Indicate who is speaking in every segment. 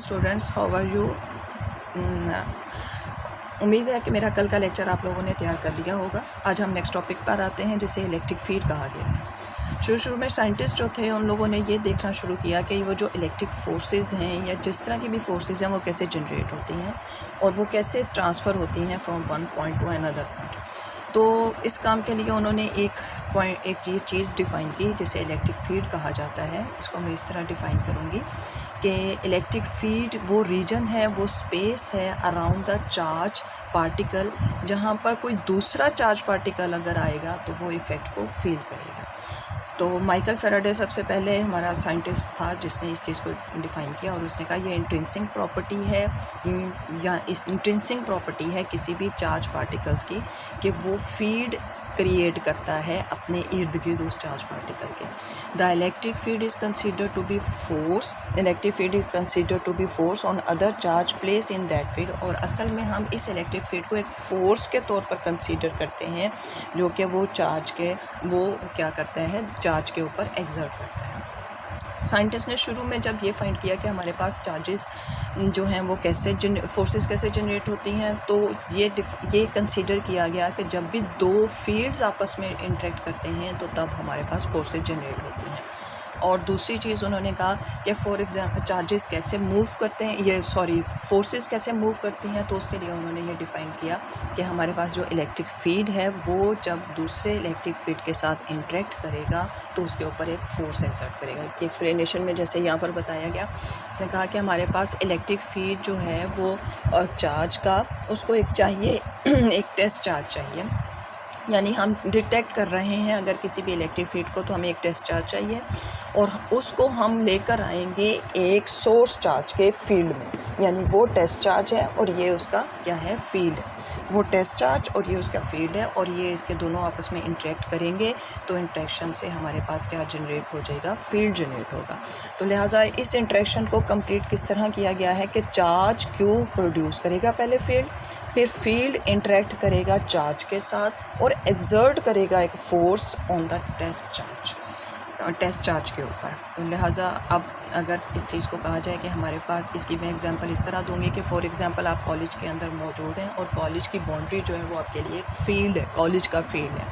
Speaker 1: Students, how are you. उम्मीद है कि मेरा कल का लेक्चर आप लोगों ने तैयार कर लिया होगा। आज हम नेक्स्ट टॉपिक पर आते हैं जिसे इलेक्ट्रिक फील्ड कहा गया है। शुरू में साइंटिस्ट जो थे उन लोगों ने ये देखना शुरू किया कि वो जो इलेक्ट्रिक फोर्सेस हैं या जिस तरह की भी फोर्सेस हैं वो कैसे जनरेट होती हैं और वो कैसे ट्रांसफ़र होती हैं from one point two another point. तो इस काम के लिए उन्होंने एक ये चीज़ डिफ़ाइन की जिसे इलेक्ट्रिक फील्ड कहा जाता है। इसको मैं इस तरह डिफ़ाइन करूँगी कि इलेक्ट्रिक फील्ड वो रीजन है, वो स्पेस है अराउंड द चार्ज पार्टिकल, जहाँ पर कोई दूसरा चार्ज पार्टिकल अगर आएगा तो वो इफ़ेक्ट को फील करेगा। तो माइकल फेराडे सबसे पहले हमारा साइंटिस्ट था जिसने इस चीज़ को डिफ़ाइन किया और उसने कहा ये इंट्रिंसिक प्रॉपर्टी है या इस इंट्रिंसिक प्रॉपर्टी है किसी भी चार्ज पार्टिकल्स की कि वो फील्ड क्रिएट करता है अपने इर्द गिर्द उस चार्ज पार्टिकल के। The electric field is considered to be force, electric field is considered to be force on other charge place in that field. और असल में हम इस इलेक्ट्रिक फील्ड को एक फ़ोर्स के तौर पर कंसिडर करते हैं जो कि वो चार्ज के वो क्या करता है, चार्ज के ऊपर एग्जर्ट करता है। साइंटिस्ट ने शुरू में जब ये फाइंड किया कि हमारे पास चार्जेस जो हैं वो कैसे फोर्सेस कैसे जनरेट होती हैं, तो ये कंसीडर किया गया कि जब भी दो फील्ड्स आपस में इंटरेक्ट करते हैं तो तब हमारे पास फोर्सेस जनरेट होती हैं। और दूसरी चीज़ उन्होंने कहा कि फॉर एग्जाम्पल चार्जेस कैसे मूव करते हैं, फोर्सेस कैसे मूव करती हैं, तो उसके लिए उन्होंने ये डिफ़ाइन किया कि हमारे पास जो इलेक्ट्रिक फील्ड है वो जब दूसरे इलेक्ट्रिक फील्ड के साथ इंटरेक्ट करेगा तो उसके ऊपर एक फ़ोर्स एक्सर्ट करेगा। इसकी एक्सप्लेनेशन में जैसे यहाँ पर बताया गया, उसने कहा कि हमारे पास इलेक्ट्रिक फील्ड जो है वो चार्ज का उसको एक चाहिए एक टेस्ट चार्ज चाहिए, यानी हम डिटेक्ट कर रहे हैं अगर किसी भी इलेक्ट्रिक फील्ड को तो हमें एक टेस्ट चार्ज चाहिए और उसको हम लेकर आएंगे एक सोर्स चार्ज के फील्ड में, यानी वो टेस्ट चार्ज है और ये उसका क्या है, फील्ड है। वो टेस्ट चार्ज और ये उसका फील्ड है और ये इसके दोनों आपस में इंटरेक्ट करेंगे तो इंटरेक्शन से हमारे पास क्या जनरेट हो जाएगा, फील्ड जनरेट होगा। तो लिहाजा इस इंटरेक्शन को कंप्लीट किस तरह किया गया है कि चार्ज क्यू प्रोड्यूस करेगा पहले फील्ड, फिर फील्ड इंटरेक्ट करेगा चार्ज के साथ और एक्सर्ट करेगा एक force on the test charge के ऊपर। तो लिहाजा अब अगर इस चीज़ को कहा जाए कि हमारे पास, इसकी मैं एग्जांपल इस तरह दूंगी कि फॉर एग्जांपल आप कॉलेज के अंदर मौजूद हैं और कॉलेज की बाउंड्री जो है वो आपके लिए एक फील्ड है, कॉलेज का फील्ड है।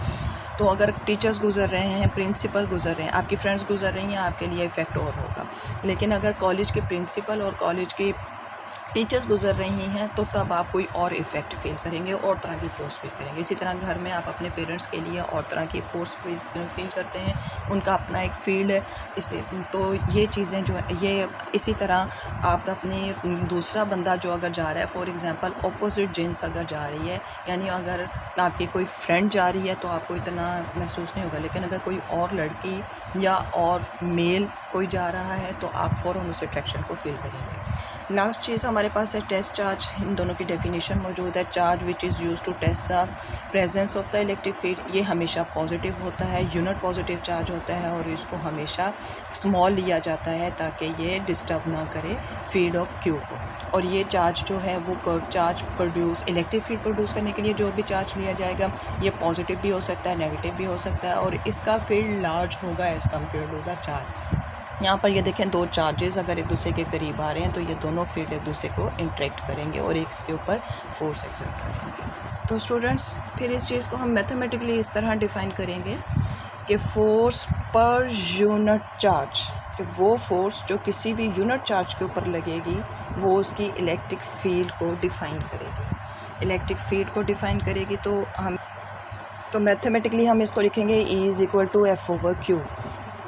Speaker 1: तो अगर टीचर्स गुजर रहे हैं, प्रिंसिपल गुजर रहे हैं, आपकी फ्रेंड्स गुजर रही हैं, आपके लिए इफ़ेक्ट और होगा। लेकिन अगर कॉलेज के प्रिंसिपल और कॉलेज की टीचर्स गुजर रही हैं तो तब आप कोई और इफ़ेक्ट फील करेंगे और तरह की फ़ोर्स फील करेंगे। इसी तरह घर में आप अपने पेरेंट्स के लिए और तरह की फ़ोर्स फील करते हैं, उनका अपना एक फील्ड है। इसे तो ये चीज़ें जो है ये इसी तरह आप अपने दूसरा बंदा जो अगर जा रहा है, फॉर एग्जांपल ऑपोजिट जेंस अगर जा रही है, यानी अगर आपकी कोई फ्रेंड जा रही है तो आपको इतना महसूस नहीं होगा, लेकिन अगर कोई और लड़की या और मेल कोई जा रहा है तो आप फ़ौरन उस अट्रैक्शन को फील करेंगे। लास्ट चीज़ हमारे पास है टेस्ट चार्ज। इन दोनों की डेफिनेशन मौजूद है। Charge which is use to test the presence of the electric field, ये हमेशा पॉजिटिव होता है, यूनिट पॉजिटिव चार्ज होता है और इसको हमेशा स्मॉल लिया जाता है ताकि ये डिस्टर्ब ना करे फील्ड ऑफ क्यू को। और ये चार्ज जो है वो charge produce, electric field produce करने के लिए जो भी चार्ज लिया जाएगा ये पॉजिटिव भी हो सकता है, नेगेटिव भी हो सकता है और इसका फील्ड लार्ज होगा as compare to the charge. यहाँ पर ये देखें, दो चार्जेस अगर एक दूसरे के करीब आ रहे हैं तो ये दोनों फील्ड एक दूसरे को इंटरेक्ट करेंगे और एक इसके ऊपर फोर्स एक्सर्ट करेंगे। तो स्टूडेंट्स, फिर इस चीज़ को हम मैथमेटिकली इस तरह डिफ़ाइन करेंगे कि फोर्स पर यूनिट चार्ज, कि वो फोर्स जो किसी भी यूनिट चार्ज के ऊपर लगेगी वो उसकी इलेक्ट्रिक फील्ड को डिफ़ाइन करेगी। इलेक्ट्रिक फील्ड को डिफ़ाइन करेगी तो मैथमेटिकली हम इसको लिखेंगे E is equal to F over Q।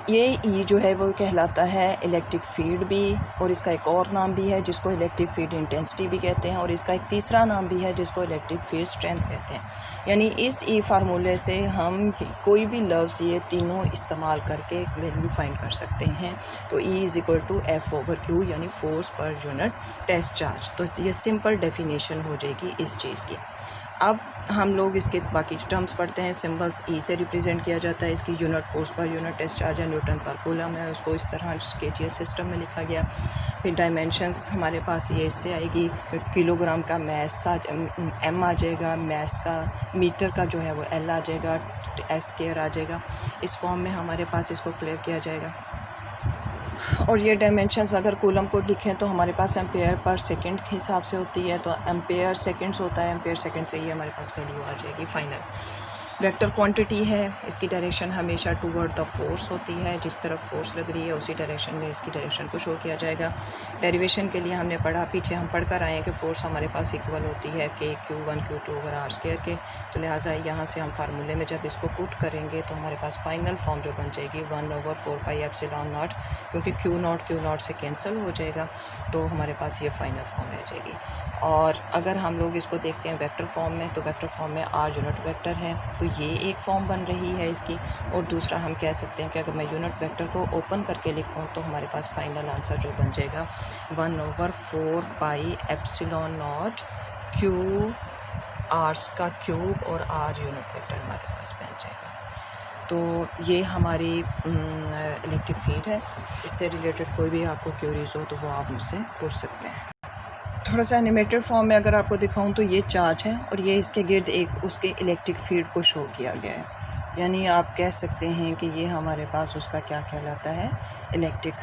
Speaker 1: ये ई जो है वो कहलाता है इलेक्ट्रिक फील्ड भी, और इसका एक और नाम भी है जिसको इलेक्ट्रिक फील्ड इंटेंसिटी भी कहते हैं, और इसका एक तीसरा नाम भी है जिसको इलेक्ट्रिक फील्ड स्ट्रेंथ कहते हैं। यानी इस ई फार्मूले से हम कोई भी लफ्ज़ ये तीनों इस्तेमाल करके एक वैल्यू फाइंड कर सकते हैं। तो E is equal to F over Q, यानी फोर्स पर यूनिट टेस्ट चार्ज। तो ये सिंपल डेफिनेशन हो जाएगी इस चीज़ की। अब हम लोग इसके बाकी टर्म्स पढ़ते हैं। सिंबल्स ई से रिप्रेजेंट किया जाता है, इसकी यूनिट फोर्स पर यूनिट टेस्ट चार्ज है, न्यूटन पर कूलम है, उसको इस तरह KGS सिस्टम में लिखा गया। फिर डायमेंशंस हमारे पास ये इससे आएगी, किलोग्राम का मैस M आ जाएगा, मैस का मीटर का जो है वो L आ जाएगा, S² आ जाएगा। इस फॉर्म में हमारे पास इसको क्लियर किया जाएगा। और ये डायमेंशंस अगर कूलम को लिखें तो हमारे पास एम्पेयर पर सेकंड के हिसाब से होती है, तो एम्पेयर सेकंड्स होता है, एम्पेयर सेकंड से ये हमारे पास वैल्यू आ जाएगी फाइनल। वेक्टर क्वांटिटी है, इसकी डायरेक्शन हमेशा टूवर्ड द फोर्स होती है, जिस तरफ फोर्स लग रही है उसी डायरेक्शन में इसकी डायरेक्शन को शो किया जाएगा। डेरिवेशन के लिए हमने पढ़ा, पीछे हम पढ़कर आए हैं कि फ़ोर्स हमारे पास इक्वल होती है के Q1 Q2 over are square के, तो लिहाजा यहाँ से हम फार्मूले में जब इसको पुट करेंगे तो हमारे पास फाइनल फॉर्म जो बन जाएगी 1/4 पाई एप्सिलॉन नॉट, क्योंकि Q नॉट से कैंसिल हो जाएगा, तो हमारे पास ये फाइनल फॉर्म रह जाएगी। और अगर हम लोग इसको देखते हैं वेक्टर फॉर्म में, तो वेक्टर फॉर्म में r यूनिट वेक्टर है, तो ये एक फॉर्म बन रही है इसकी। और दूसरा हम कह सकते हैं कि अगर मैं यूनिट वेक्टर को ओपन करके लिखूँ तो हमारे पास फाइनल आंसर जो बन जाएगा 1/4 pi epsilon not Q r का क्यूब और r यूनिट वेक्टर हमारे पास बन जाएगा। तो ये हमारी इलेक्ट्रिक फील्ड है। इससे रिलेटेड कोई भी आपको क्यूरीज हो तो वो आप मुझसे पूछ सकते हैं। थोड़ा सा एनिमेटेड फॉर्म में अगर आपको दिखाऊं तो ये चार्ज है और ये इसके गिर्द एक उसके इलेक्ट्रिक फील्ड को शो किया गया है, यानी आप कह सकते हैं कि ये हमारे पास उसका क्या कहलाता है, इलेक्ट्रिक